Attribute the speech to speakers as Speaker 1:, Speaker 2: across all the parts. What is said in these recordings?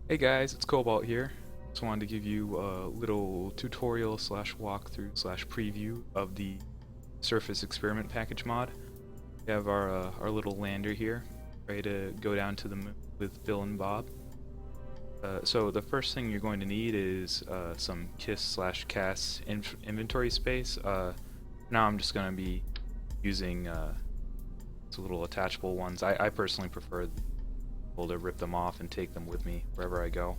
Speaker 1: Hey guys, it's Cobalt here. Just wanted to give you a little tutorial slash walkthrough slash preview of the Surface Experiment Package mod. We have our little lander here, ready to go down to the moon with Bill and Bob. So the first thing you're going to need is some KISS slash CAS inventory space. Now I'm just going to be using these little attachable ones. I personally prefer to rip them off and take them with me wherever I go.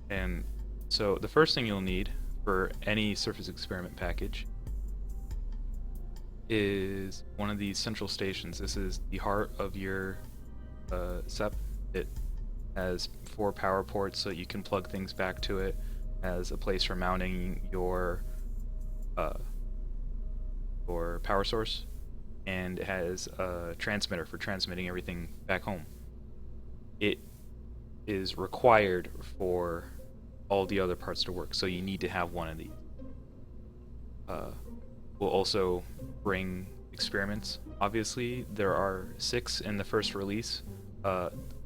Speaker 1: And so the first thing you'll need for any surface experiment package is one of these central stations. This is the heart of your SEP. It has 4 power ports so you can plug things back to it, as a place for mounting your power source, and it has a transmitter for transmitting everything back home. It is required for all the other parts to work, so you need to have one of these. We'll also bring experiments. Obviously, there are 6 in the first release.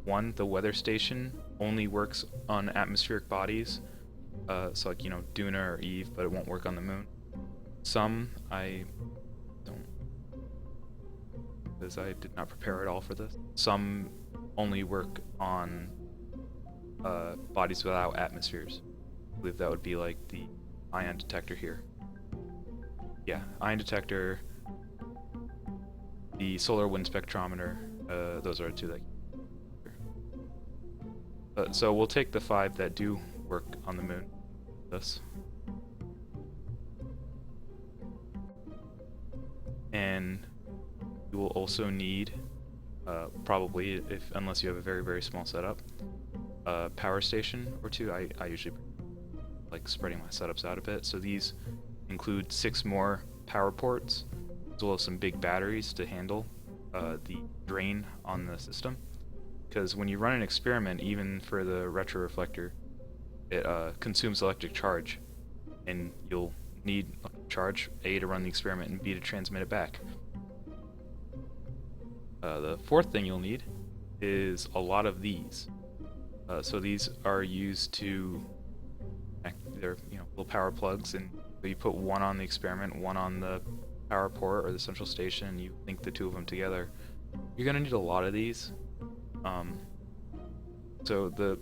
Speaker 1: One, the weather station, only works on atmospheric bodies, so like, Duna or Eve, but it won't work on the moon. Some I don't, because I did not prepare at all for this. Some only work on bodies without atmospheres. I believe that would be like the ion detector here. Yeah, ion detector, the solar wind spectrometer, those are 2 that so we'll take the 5 that do work on the moon. This. And you will also need, probably, unless you have a very, very small setup, a power station or 2. I usually like spreading my setups out a bit, so these include 6 more power ports, as well as some big batteries to handle the drain on the system. Because when you run an experiment, even for the retroreflector, it consumes electric charge, and you'll need charge, A, to run the experiment, and B, to transmit it back. The 4th thing you'll need is a lot of these. So these are used to connect, they're little power plugs, and so you put one on the experiment, one on the power port or the central station, and you link the 2 of them together. You're gonna need a lot of these. So the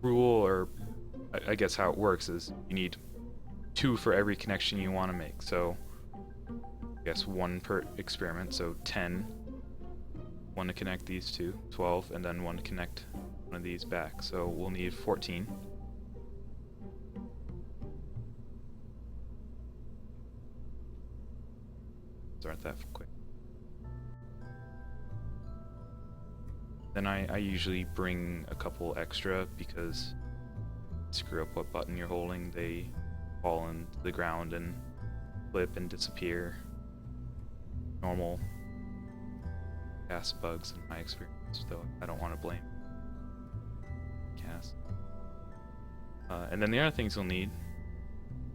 Speaker 1: rule, or I guess how it works, is you need 2 for every connection you want to make. So I guess 1 per experiment, so 10. 1 to connect these 2, 12, and then 1 to connect one of these back. So we'll need 14. These aren't that quick. Then I usually bring a couple extra, because screw up what button you're holding, they fall into the ground and flip and disappear. Normal CAS bugs in my experience, though I don't want to blame CAS. And then the other things you'll need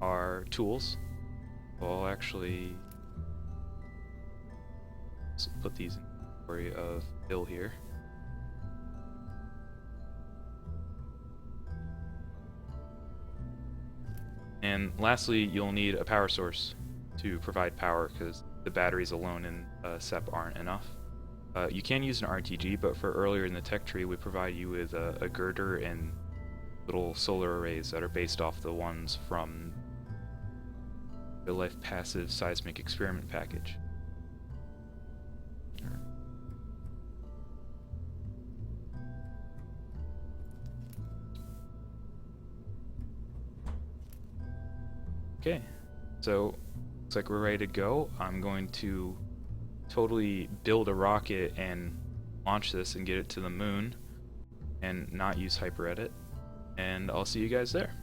Speaker 1: are tools. Well, I'll actually put these in the inventory of Bill here. And lastly, you'll need a power source to provide power, because the batteries alone in SEP aren't enough. You can use an RTG, but for earlier in the tech tree, we provide you with a girder and little solar arrays that are based off the ones from the Life Passive Seismic Experiment package. Okay, so looks like we're ready to go. I'm going to totally build a rocket and launch this and get it to the moon, and not use HyperEdit, and I'll see you guys there.